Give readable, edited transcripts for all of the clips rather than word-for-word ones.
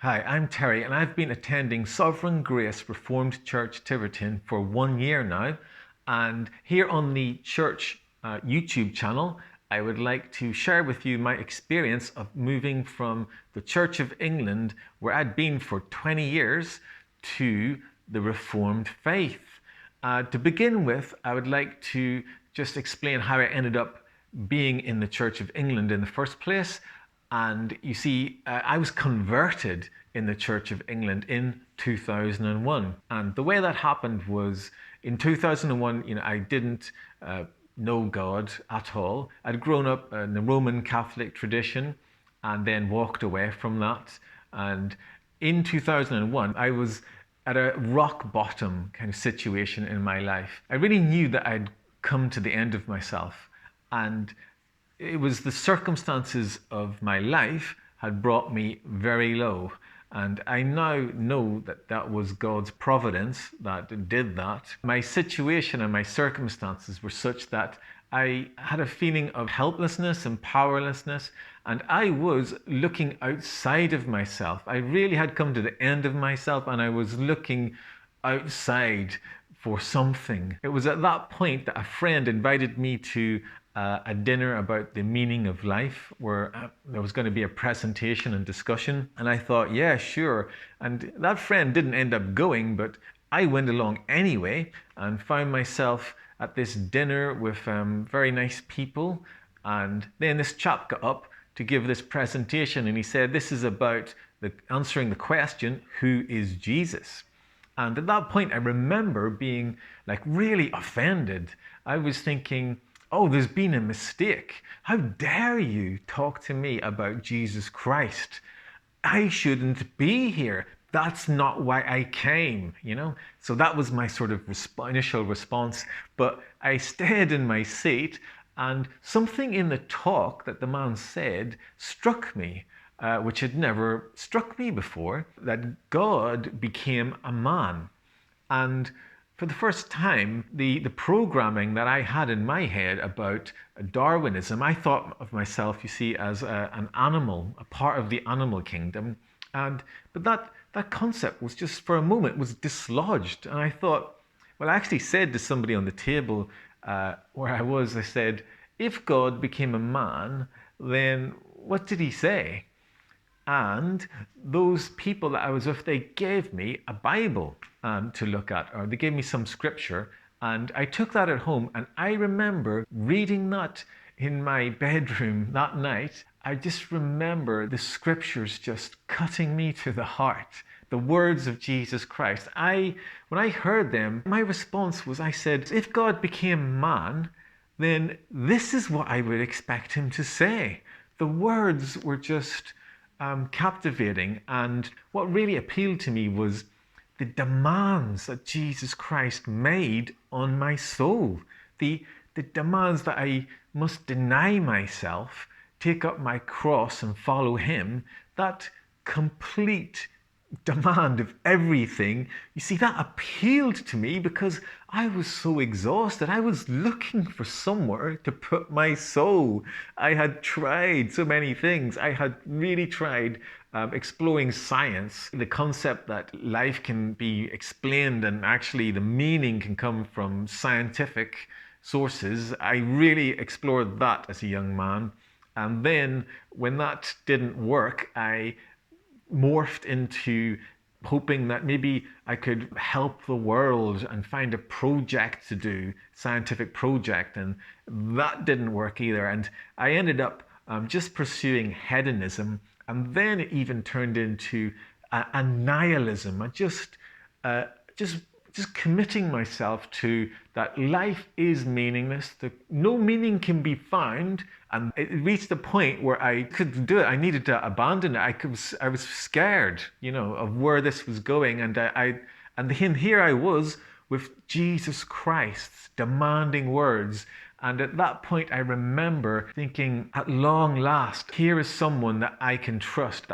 Hi, I'm Terry, and I've been attending Sovereign Grace Reformed Church Tiverton for 1 year now. And here on the church YouTube channel, I would like to share with you my experience of moving from the Church of England, where I'd been for 20 years, to the Reformed faith. To begin with, I would like to just explain how I ended up being in the Church of England in the first place. And you see, I was converted in the Church of England in 2001. And the way that happened was in 2001, I didn't know God at all. I'd grown up in the Roman Catholic tradition and then walked away from that. And in 2001, I was at a rock bottom kind of situation in my life. I really knew that I'd come to the end of myself. And it was the circumstances of my life had brought me very low. And I now know that that was God's providence that did that. My situation and my circumstances were such that I had a feeling of helplessness and powerlessness, and I was looking outside of myself. I really had come to the end of myself, and I was looking outside for something. It was at that point that a friend invited me to a dinner about the meaning of life, where there was going to be a presentation and discussion. And I thought, yeah, sure. And that friend didn't end up going, but I went along anyway and found myself at this dinner with very nice people. And then this chap got up to give this presentation, and he said, this is about answering the question, who is Jesus? And at that point, I remember being like really offended. I was thinking, oh, there's been a mistake. How dare you talk to me about Jesus Christ? I shouldn't be here. That's not why I came, So that was my sort of initial response. But I stayed in my seat, and something in the talk that the man said struck me, which had never struck me before, that God became a man. And for the first time, the programming that I had in my head about Darwinism, I thought of myself, you see, as an animal, a part of the animal kingdom. But that concept was just, for a moment, was dislodged. And I thought, well, I actually said to somebody on the table where I said, if God became a man, then what did he say? And those people that I was with, they gave me a Bible to look at, or they gave me some scripture. And I took that at home, and I remember reading that in my bedroom that night. I just remember the scriptures just cutting me to the heart. The words of Jesus Christ. When I heard them, my response was, I said, if God became man, then this is what I would expect him to say. The words were just captivating, and what really appealed to me was the demands that Jesus Christ made on my soul, the demands that I must deny myself, take up my cross and follow him, that complete demand of everything. You see, that appealed to me because I was so exhausted. I was looking for somewhere to put my soul. I had tried so many things. I had really tried exploring science, the concept that life can be explained and actually the meaning can come from scientific sources. I really explored that as a young man. And then when that didn't work, I morphed into hoping that maybe I could help the world and find a project to do, scientific project, and that didn't work either. And I ended up just pursuing hedonism, and then it even turned into a nihilism. I just committing myself to that life is meaningless, that no meaning can be found. And it reached a point where I couldn't do it. I needed to abandon it. I was scared, of where this was going. And here I was with Jesus Christ demanding words. And at that point, I remember thinking, at long last, here is someone that I can trust,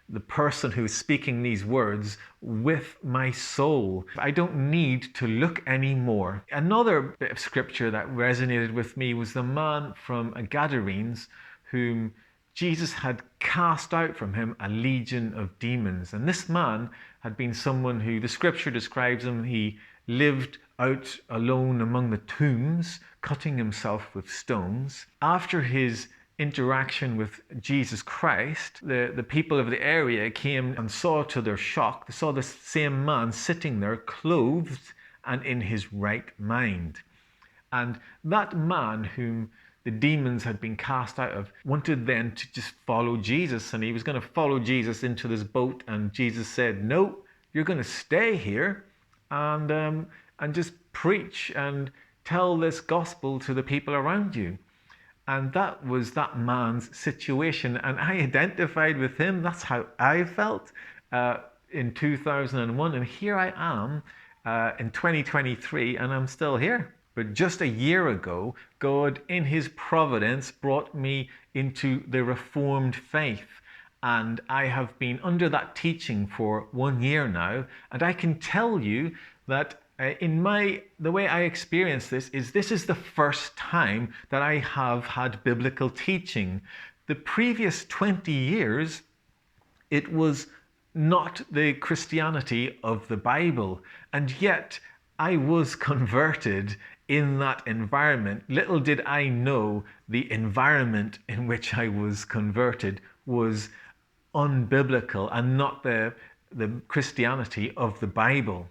the person who's speaking these words with my soul. I don't need to look anymore. Another bit of scripture that resonated with me was the man from Gadarenes whom Jesus had cast out from him a legion of demons. And this man had been someone who, the scripture describes him, he lived out alone among the tombs, cutting himself with stones. After his interaction with Jesus Christ, the people of the area came and saw, to their shock, they saw this same man sitting there clothed and in his right mind. And that man whom the demons had been cast out of wanted then to just follow Jesus, and he was going to follow Jesus into this boat, and Jesus said, no, you're going to stay here and just preach and tell this gospel to the people around you. And that was that man's situation, and I identified with him. That's how I felt in 2001, and here I am in 2023, and I'm still here. But just a year ago, God, in his providence, brought me into the Reformed faith. And I have been under that teaching for 1 year now. And I can tell you that the way I experience this is the first time that I have had biblical teaching. The previous 20 years, it was not the Christianity of the Bible. And yet I was converted in that environment. Little did I know the environment in which I was converted was unbiblical and not the Christianity of the Bible.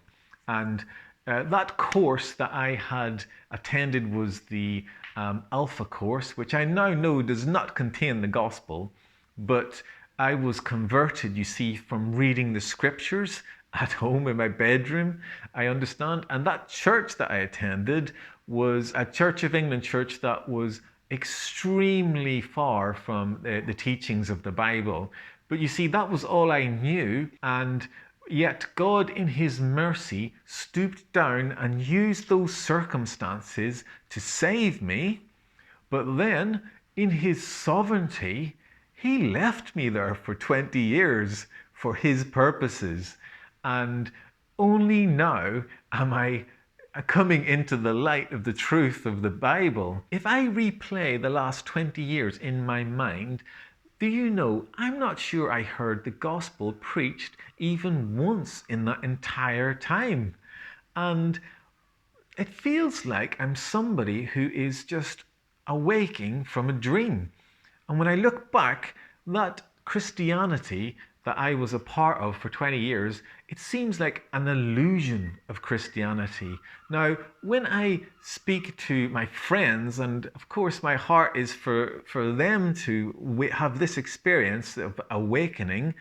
And that course that I had attended was the Alpha course, which I now know does not contain the gospel, but I was converted, you see, from reading the scriptures at home in my bedroom, I understand. And that church that I attended was a Church of England church that was extremely far from the teachings of the Bible. But you see, that was all I knew. And yet God, in his mercy, stooped down and used those circumstances to save me. But then, in his sovereignty, he left me there for 20 years for his purposes. And only now am I coming into the light of the truth of the Bible. If I replay the last 20 years in my mind, do you know, I'm not sure I heard the gospel preached even once in that entire time. And it feels like I'm somebody who is just awaking from a dream. And when I look back, that Christianity that I was a part of for 20 years, it seems like an illusion of Christianity. Now, when I speak to my friends, and of course my heart is for them to have this experience of awakening,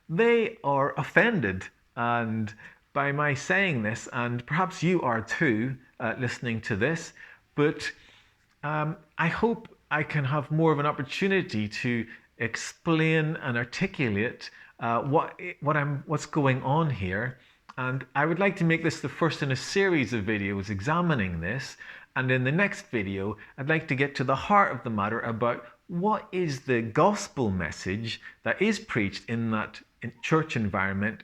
they are offended and by my saying this, and perhaps you are too, listening to this, but I hope I can have more of an opportunity to explain and articulate what's going on here. And I would like to make this the first in a series of videos examining this. And in the next video, I'd like to get to the heart of the matter about what is the gospel message that is preached in that church environment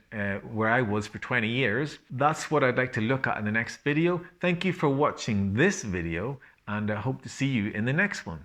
where I was for 20 years. That's what I'd like to look at in the next video. Thank you for watching this video, and I hope to see you in the next one.